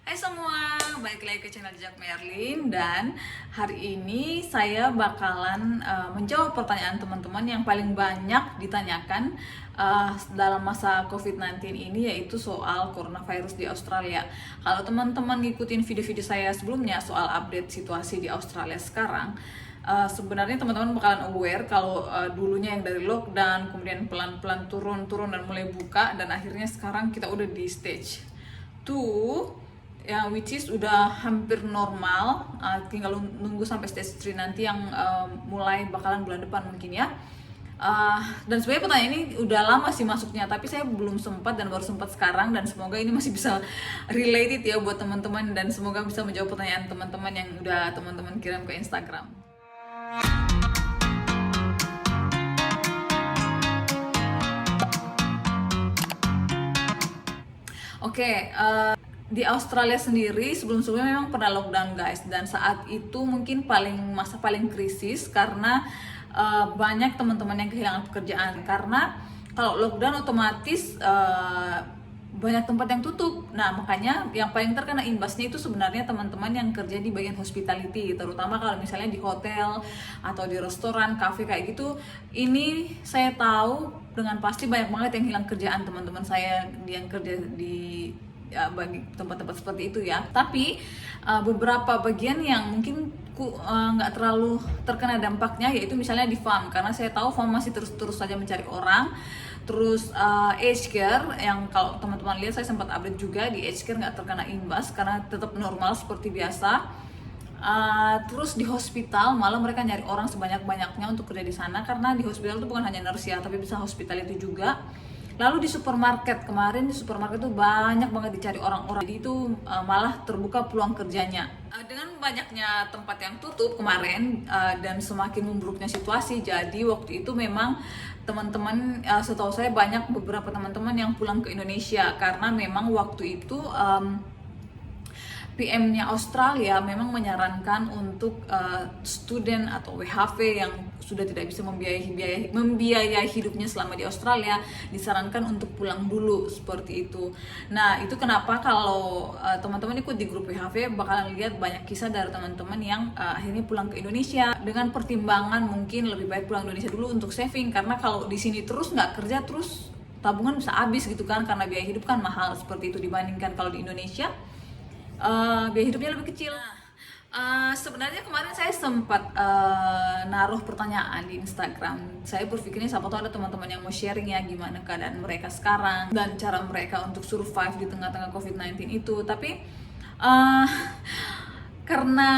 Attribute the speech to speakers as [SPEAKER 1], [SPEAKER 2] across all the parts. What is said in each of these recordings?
[SPEAKER 1] Hai semua, balik lagi ke channel Jejak Merlin. Dan hari ini saya bakalan menjawab pertanyaan teman-teman yang paling banyak ditanyakan dalam masa COVID-19 ini, yaitu soal coronavirus di Australia. Kalau teman-teman ngikutin video-video saya sebelumnya soal update situasi di Australia sekarang, sebenarnya teman-teman bakalan aware kalau dulunya yang dari lockdown, kemudian pelan-pelan turun dan mulai buka, dan akhirnya sekarang kita udah di stage 2 ya, which is udah hampir normal. Tinggal nunggu sampai stage 3 nanti yang mulai bakalan bulan depan mungkin ya. Dan sebenarnya pertanyaan ini udah lama sih masuknya, tapi saya belum sempat dan baru sempat sekarang, dan semoga ini masih bisa related ya buat teman-teman, dan semoga bisa menjawab pertanyaan teman-teman yang udah teman-teman kirim ke Instagram. Oke, di Australia sendiri sebelum-sebelumnya memang pernah lockdown guys, dan saat itu mungkin masa paling krisis karena banyak teman-teman yang kehilangan pekerjaan. Karena kalau lockdown otomatis banyak tempat yang tutup. Nah, makanya yang paling terkena imbasnya itu sebenarnya teman-teman yang kerja di bagian hospitality, terutama kalau misalnya di hotel atau di restoran, cafe kayak gitu. Ini saya tahu dengan pasti banyak banget yang hilang kerjaan, teman-teman saya yang kerja di bagi tempat-tempat seperti itu ya. Tapi beberapa bagian yang mungkin nggak terlalu terkena dampaknya, yaitu misalnya di farm, karena saya tahu farm masih terus saja mencari orang. Terus aged care, yang kalau teman-teman lihat saya sempat update juga, di aged care nggak terkena imbas karena tetap normal seperti biasa. Terus di hospital malah mereka nyari orang sebanyak-banyaknya untuk kerja di sana, karena di hospital itu bukan hanya nurse ya, tapi bisa hospitality juga. Lalu di supermarket, kemarin di supermarket tuh banyak banget dicari orang-orang, jadi itu malah terbuka peluang kerjanya. Dengan banyaknya tempat yang tutup kemarin dan semakin memburuknya situasi, jadi waktu itu memang teman-teman, setahu saya banyak beberapa teman-teman yang pulang ke Indonesia, karena memang waktu itu PM-nya Australia memang menyarankan untuk student atau WHV yang sudah tidak bisa membiayai hidupnya selama di Australia, disarankan untuk pulang dulu seperti itu. Nah, itu kenapa kalau teman-teman ikut di grup WHV bakalan lihat banyak kisah dari teman-teman yang akhirnya pulang ke Indonesia dengan pertimbangan mungkin lebih baik pulang Indonesia dulu untuk saving, karena kalau di sini terus nggak kerja terus tabungan bisa habis gitu kan, karena biaya hidup kan mahal seperti itu dibandingkan kalau di Indonesia biaya hidupnya lebih kecil. Sebenarnya kemarin saya sempat naruh pertanyaan di Instagram. Saya berpikirnya siapa tahu ada teman-teman yang mau sharing ya gimana keadaan mereka sekarang dan cara mereka untuk survive di tengah-tengah COVID-19 itu. Tapi karena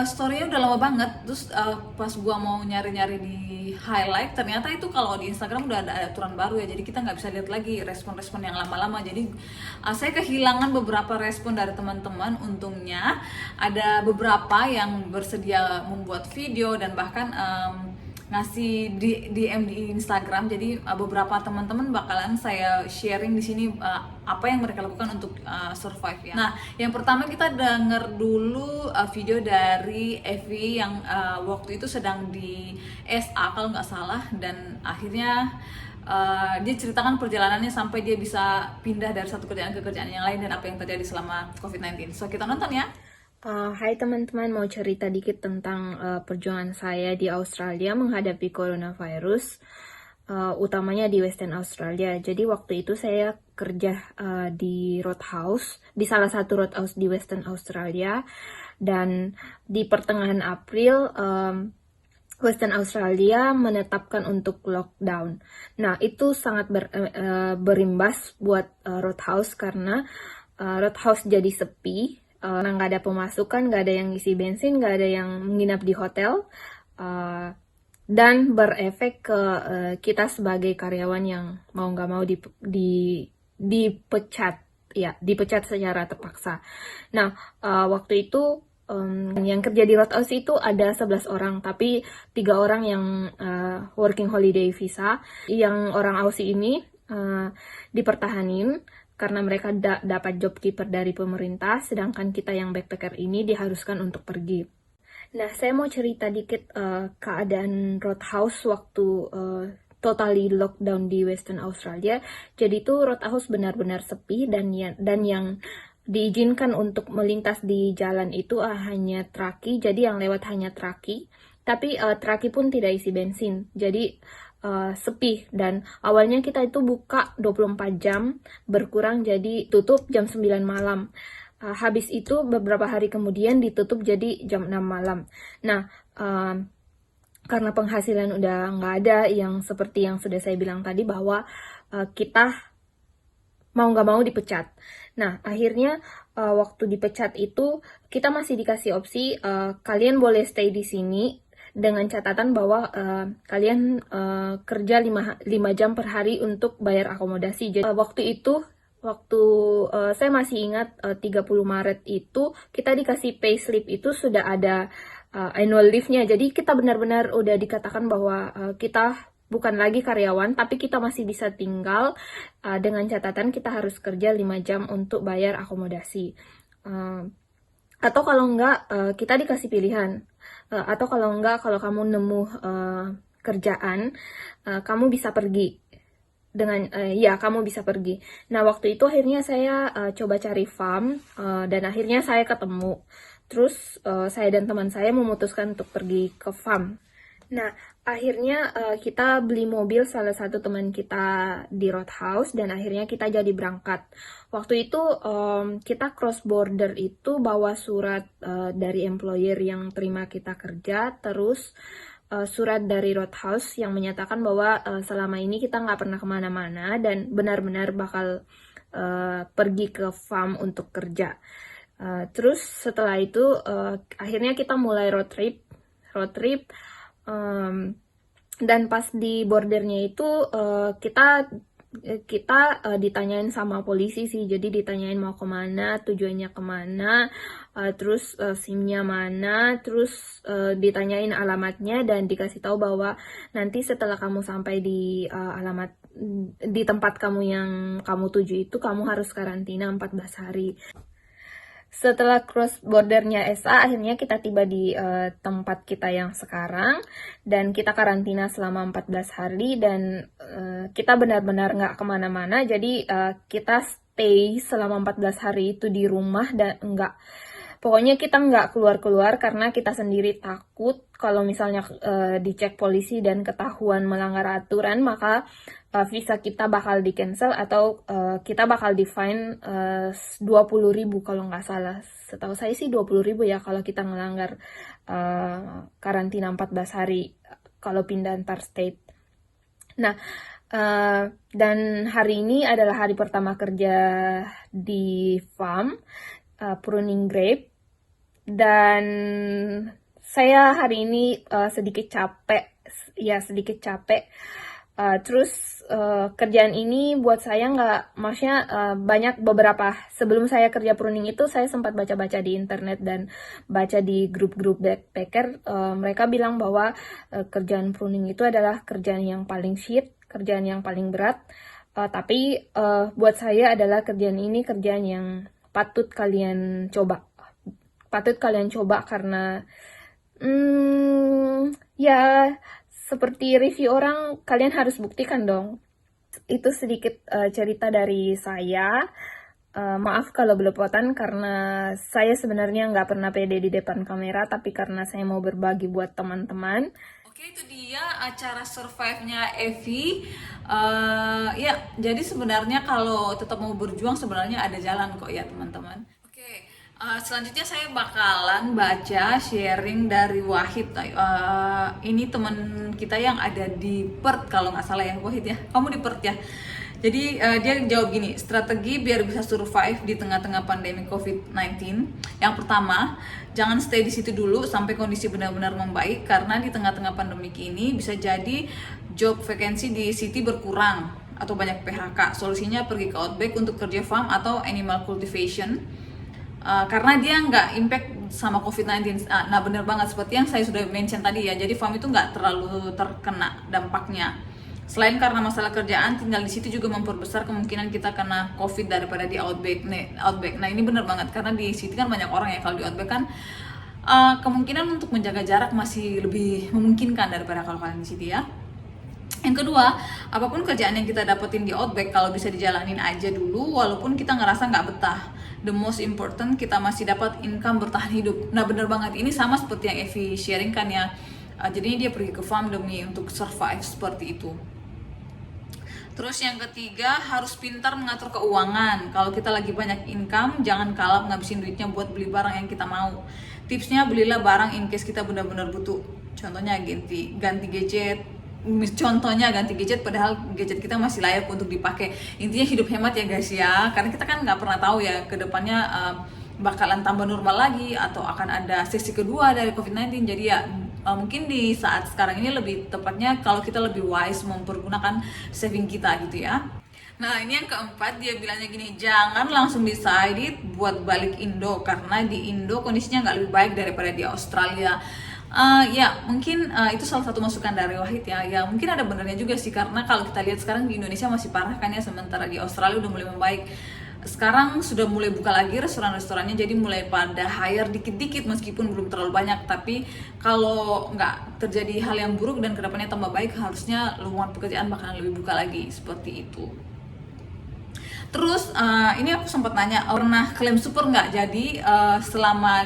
[SPEAKER 1] story-nya udah lama banget, terus pas gua mau nyari-nyari di highlight, ternyata itu kalau di Instagram udah ada aturan baru ya, jadi kita nggak bisa lihat lagi respon-respon yang lama-lama. Jadi saya kehilangan beberapa respon dari teman-teman. Untungnya ada beberapa yang bersedia membuat video dan bahkan ngasih DM di Instagram. Jadi beberapa teman-teman bakalan saya sharing di sini apa yang mereka lakukan untuk survive ya. Nah, yang pertama kita denger dulu video dari Evi yang waktu itu sedang di SA kalau nggak salah, dan akhirnya dia ceritakan perjalanannya sampai dia bisa pindah dari satu kerjaan ke kerjaan yang lain dan apa yang terjadi selama COVID-19. So kita nonton ya.
[SPEAKER 2] Hai teman-teman, mau cerita dikit tentang perjuangan saya di Australia menghadapi coronavirus, utamanya di Western Australia. Jadi waktu itu saya kerja di roadhouse, di salah satu roadhouse di Western Australia, dan di pertengahan April Western Australia menetapkan untuk lockdown. Nah, itu sangat berimbas buat roadhouse karena roadhouse jadi sepi. Nggak ada pemasukan, nggak ada yang isi bensin, nggak ada yang menginap di hotel, dan berefek ke kita sebagai karyawan yang mau nggak mau dipecat secara terpaksa. Nah, waktu itu yang kerja di roadhouse itu ada 11 orang, tapi 3 orang yang working holiday visa. Yang orang Aussie ini dipertahanin karena mereka dapat job keeper dari pemerintah, sedangkan kita yang backpacker ini diharuskan untuk pergi. Nah, saya mau cerita dikit keadaan roadhouse waktu totally lockdown di Western Australia. Jadi itu roadhouse benar-benar sepi, dan yang diizinkan untuk melintas di jalan itu hanya traki, jadi yang lewat hanya traki. Tapi traki pun tidak isi bensin, jadi sepi. Dan awalnya kita itu buka 24 jam, berkurang jadi tutup jam 9 malam. Habis itu beberapa hari kemudian ditutup jadi jam 6 malam. Nah, karena penghasilan udah nggak ada, yang seperti yang sudah saya bilang tadi bahwa kita mau nggak mau dipecat. Nah, akhirnya waktu dipecat itu kita masih dikasih opsi kalian boleh stay di sini dengan catatan bahwa kalian kerja 5 jam per hari untuk bayar akomodasi. Jadi waktu saya masih ingat 30 Maret itu kita dikasih payslip itu sudah ada annual leave-nya. Jadi kita benar-benar udah dikatakan bahwa kita bukan lagi karyawan, tapi kita masih bisa tinggal dengan catatan kita harus kerja 5 jam untuk bayar akomodasi. Atau kalau enggak, kita dikasih pilihan. Atau kalau enggak, kalau kamu nemu kerjaan, kamu bisa pergi. Kamu bisa pergi. Nah, waktu itu akhirnya saya coba cari farm, dan akhirnya saya ketemu. Terus saya dan teman saya memutuskan untuk pergi ke farm. Nah, akhirnya kita beli mobil salah satu teman kita di Roadhouse dan akhirnya kita jadi berangkat. Waktu itu kita cross border itu bawa surat dari employer yang terima kita kerja, terus surat dari Roadhouse yang menyatakan bahwa selama ini kita nggak pernah kemana-mana dan benar-benar bakal pergi ke farm untuk kerja. Terus setelah itu akhirnya kita mulai road trip. Dan pas di bordernya itu kita ditanyain sama polisi sih, jadi ditanyain mau kemana, tujuannya kemana, terus SIM-nya mana, terus ditanyain alamatnya dan dikasih tahu bahwa nanti setelah kamu sampai di alamat di tempat kamu yang kamu tuju itu kamu harus karantina 14 hari. Setelah cross bordernya SA, akhirnya kita tiba di tempat kita yang sekarang dan kita karantina selama 14 hari dan kita benar-benar nggak kemana-mana. Jadi kita stay selama 14 hari itu di rumah dan pokoknya kita nggak keluar-keluar karena kita sendiri takut kalau misalnya dicek polisi dan ketahuan melanggar aturan, maka visa kita bakal di-cancel atau kita bakal di-fine 20.000 kalau nggak salah. Setahu saya sih 20.000 ya kalau kita ngelanggar karantina 14 hari kalau pindah antar state. Nah, dan hari ini adalah hari pertama kerja di farm, pruning grape, dan saya hari ini sedikit capek. Terus kerjaan ini buat saya maksudnya banyak sebelum saya kerja pruning itu saya sempat baca-baca di internet dan baca di grup-grup backpacker, mereka bilang bahwa kerjaan pruning itu adalah kerjaan yang paling shit, kerjaan yang paling berat, tapi buat saya adalah kerjaan yang patut kalian coba karena seperti review orang, kalian harus buktikan dong. Itu sedikit cerita dari saya. Maaf kalau belepotan karena saya sebenarnya nggak pernah pede di depan kamera, tapi karena saya mau berbagi buat teman-teman.
[SPEAKER 1] Oke, itu dia acara survive-nya Evi. Jadi sebenarnya kalau tetap mau berjuang sebenarnya ada jalan kok ya teman-teman. Oke, selanjutnya saya bakalan baca sharing dari Wahid. Ini teman kita yang ada di Perth kalau nggak salah ya, Wahid ya. Kamu di Perth ya. Jadi dia jawab gini, strategi biar bisa survive di tengah-tengah pandemi COVID-19. Yang pertama, jangan stay di situ dulu sampai kondisi benar-benar membaik, karena di tengah-tengah pandemi ini bisa jadi job vacancy di city berkurang atau banyak PHK. Solusinya pergi ke outback untuk kerja farm atau animal cultivation, karena dia nggak impact sama COVID-19. Nah benar banget seperti yang saya sudah mention tadi ya, jadi farm itu nggak terlalu terkena dampaknya. Selain karena masalah kerjaan, tinggal di situ juga memperbesar kemungkinan kita kena COVID daripada di outback. Nah ini benar banget, karena di city kan banyak orang ya, kalau di outback kan kemungkinan untuk menjaga jarak masih lebih memungkinkan daripada kalau kalian di city ya. Yang kedua, apapun kerjaan yang kita dapetin di outback, kalau bisa dijalanin aja dulu walaupun kita ngerasa nggak betah. the most important kita masih dapat income bertahan hidup. Nah bener banget, ini sama seperti yang Evi sharing kan ya. Jadi dia pergi ke farm demi untuk survive seperti itu. Terus yang ketiga, harus pintar mengatur keuangan. Kalau kita lagi banyak income, jangan kalap ngabisin duitnya buat beli barang yang kita mau. Tipsnya, belilah barang in case kita benar-benar butuh. Contohnya ganti gadget. Contohnya ganti gadget, padahal gadget kita masih layak untuk dipakai. Intinya hidup hemat ya guys ya, karena kita kan nggak pernah tahu ya kedepannya bakalan tambah normal lagi atau akan ada sesi kedua dari COVID-19. Jadi ya mungkin di saat sekarang ini lebih tepatnya kalau kita lebih wise mempergunakan saving kita gitu ya. Nah ini yang keempat, dia bilangnya gini, jangan langsung decided buat balik Indo, karena di Indo kondisinya nggak lebih baik daripada di Australia. Ya mungkin itu salah satu masukan dari Wahid ya. Ya mungkin ada benernya juga sih, karena kalau kita lihat sekarang di Indonesia masih parah kan ya, sementara di Australia udah mulai membaik. Sekarang sudah mulai buka lagi restoran-restorannya, jadi mulai pada hire dikit-dikit meskipun belum terlalu banyak. Tapi kalau nggak terjadi hal yang buruk dan kedepannya tambah baik, harusnya lowongan pekerjaan bakalan lebih buka lagi seperti itu. Terus ini aku sempat nanya, pernah klaim super nggak? Jadi selama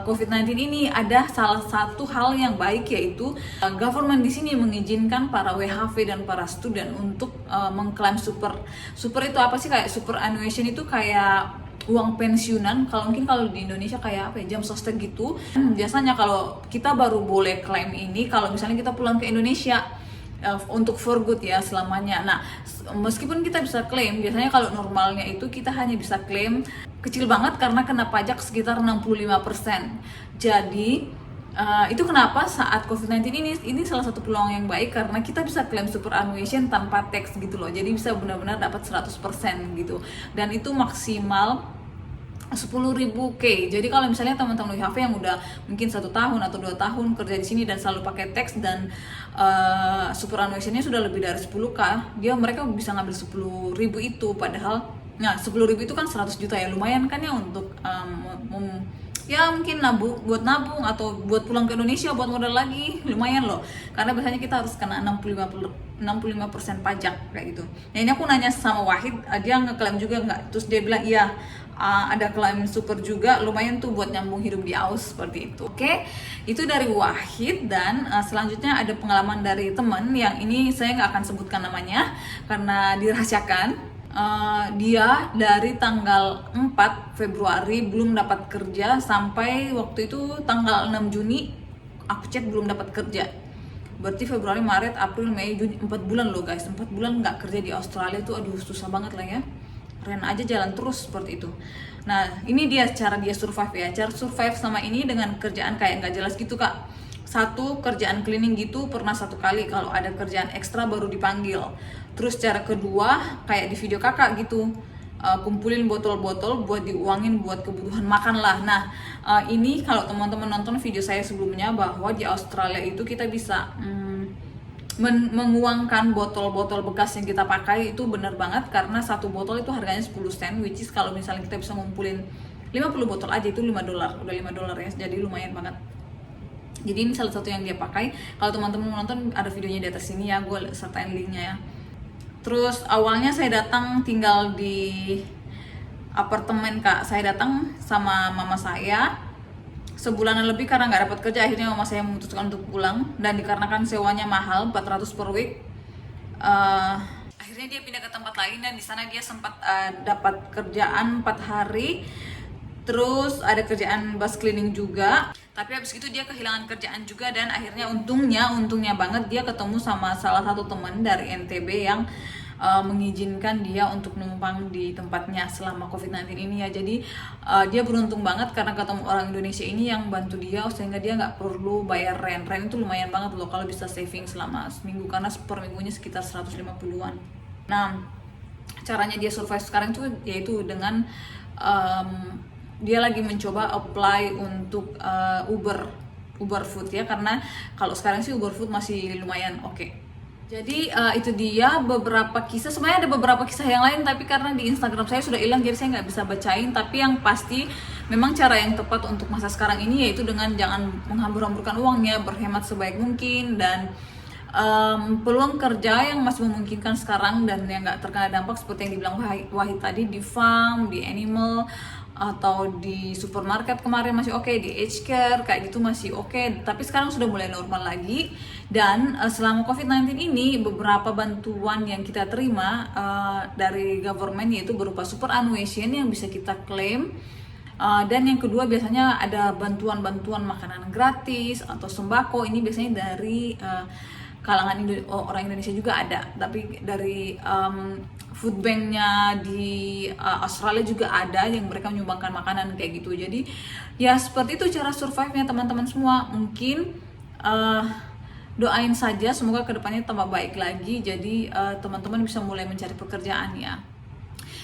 [SPEAKER 1] COVID-19 ini ada salah satu hal yang baik, yaitu government di sini mengizinkan para WHV dan para student untuk mengklaim super. Super itu apa sih? Kayak superannuation itu kayak uang pensiunan. Kalau mungkin kalau di Indonesia kayak apa ya, jam sostek gitu. Biasanya kalau kita baru boleh klaim ini kalau misalnya kita pulang ke Indonesia untuk for good ya selamanya. Nah meskipun kita bisa klaim, biasanya kalau normalnya itu kita hanya bisa klaim kecil banget karena kena pajak sekitar 65%. Jadi itu kenapa saat COVID-19 ini salah satu peluang yang baik, karena kita bisa klaim superannuation tanpa tax gitu loh. Jadi bisa benar-benar dapat 100% gitu, dan itu maksimal 10.000 K. Jadi kalau misalnya teman-teman WHV yang udah mungkin 1 tahun atau 2 tahun kerja di sini dan selalu pakai tax dan superannuation-nya sudah lebih dari 10K, mereka bisa ngambil 10.000 itu. Padahal 10.000 itu kan 100 juta ya, lumayan kan ya untuk ya mungkin buat nabung atau buat pulang ke Indonesia buat modal lagi, lumayan loh. Karena biasanya kita harus kena 65% pajak kayak gitu. Nah ini aku nanya sama Wahid, dia ngeklaim juga nggak? Terus dia bilang iya, ada klaim super juga, lumayan tuh buat nyambung hidup di Aus seperti itu. Oke, itu dari Wahid. Dan selanjutnya ada pengalaman dari teman yang ini saya nggak akan sebutkan namanya karena dirahasiakan. Dia dari tanggal 4 Februari belum dapat kerja sampai waktu itu tanggal 6 Juni aku cek belum dapat kerja. Berarti Februari, Maret, April, Mei, Juni, 4 bulan loh guys. 4 bulan nggak kerja di Australia tuh aduh susah banget lah ya. Ren aja jalan terus seperti itu. Nah ini dia cara dia survive ya. Cara survive sama ini dengan kerjaan kayak nggak jelas gitu kak. Satu, kerjaan cleaning gitu pernah 1 kali, kalau ada kerjaan ekstra baru dipanggil. Terus cara kedua kayak di video kakak gitu, kumpulin botol-botol buat diuangin buat kebutuhan makan lah. Nah ini kalau teman-teman nonton video saya sebelumnya bahwa di Australia itu kita bisa menguangkan botol-botol bekas yang kita pakai, itu bener banget karena 1 botol itu harganya 10 sen, which is kalau misalnya kita bisa ngumpulin 50 botol aja itu $5, udah $5 ya, jadi lumayan banget. Jadi ini salah satu yang dia pakai. Kalau teman-teman menonton ada videonya di atas sini ya, gue sertain linknya ya. Terus awalnya saya datang tinggal di apartemen kak, saya datang sama mama saya sebulanan lebih karena nggak dapat kerja. Akhirnya mama saya memutuskan untuk pulang, dan dikarenakan sewanya mahal 400 per week, akhirnya dia pindah ke tempat lain, dan di sana dia sempat dapat kerjaan 4 hari. Terus ada kerjaan bus cleaning juga, tapi habis itu dia kehilangan kerjaan juga. Dan akhirnya untungnya banget dia ketemu sama salah satu teman dari NTB yang mengizinkan dia untuk numpang di tempatnya selama COVID-19 ini ya. Jadi dia beruntung banget karena ketemu orang Indonesia ini yang bantu dia, sehingga dia nggak perlu bayar rent. Rent itu lumayan banget loh kalau bisa saving selama seminggu, karena per minggunya sekitar 150-an. Nah caranya dia survive sekarang itu yaitu dengan dia lagi mencoba apply untuk Uber Food ya, karena kalau sekarang sih Uber Food masih lumayan oke. Jadi itu dia beberapa kisah. Sebenarnya ada beberapa kisah yang lain, tapi karena di Instagram saya sudah hilang jadi saya nggak bisa bacain. Tapi yang pasti memang cara yang tepat untuk masa sekarang ini yaitu dengan jangan menghambur-hamburkan uangnya, berhemat sebaik mungkin, dan peluang kerja yang masih memungkinkan sekarang dan yang nggak terkena dampak seperti yang dibilang Wahid tadi, di farm, di animal, atau di supermarket kemarin masih oke, di aged care kayak gitu masih oke, tapi sekarang sudah mulai normal lagi. Dan selama COVID-19 ini beberapa bantuan yang kita terima dari government yaitu berupa superannuation yang bisa kita klaim. Dan yang kedua biasanya ada bantuan-bantuan makanan gratis atau sembako. Ini biasanya dari kalangan orang Indonesia juga ada, tapi dari food banknya di Australia juga ada yang mereka menyumbangkan makanan kayak gitu. Jadi ya seperti itu cara survive-nya teman-teman semua. Mungkin doain saja semoga kedepannya tambah baik lagi, jadi teman-teman bisa mulai mencari pekerjaan ya.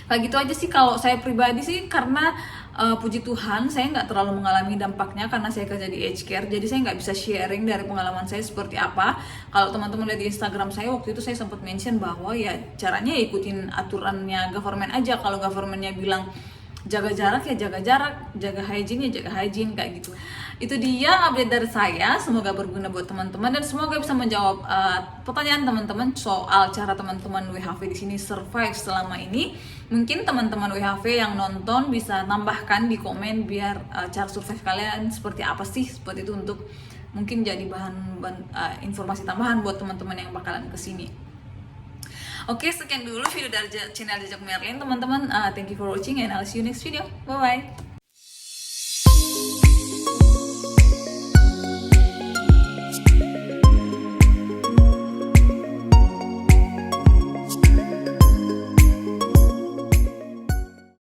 [SPEAKER 1] Kayak gitu aja sih kalau saya pribadi sih, karena puji Tuhan saya nggak terlalu mengalami dampaknya karena saya kerja di aged care, jadi saya nggak bisa sharing dari pengalaman saya seperti apa. Kalau teman-teman lihat di Instagram saya waktu itu saya sempat mention bahwa ya caranya ikutin aturannya government aja. Kalau governmentnya bilang jaga jarak ya jaga jarak, jaga hygiene ya jaga hygiene kayak gitu. Itu dia update dari saya, semoga berguna buat teman-teman dan semoga bisa menjawab pertanyaan teman-teman soal cara teman-teman WHV di sini survive selama ini. Mungkin teman-teman WHV yang nonton bisa tambahkan di komen biar cara survive kalian seperti apa sih, seperti itu, untuk mungkin jadi bahan informasi tambahan buat teman-teman yang bakalan kesini. Oke, sekian dulu video dari channel Jejak Merlin teman-teman. Thank you for watching and I'll see you next video. Bye bye.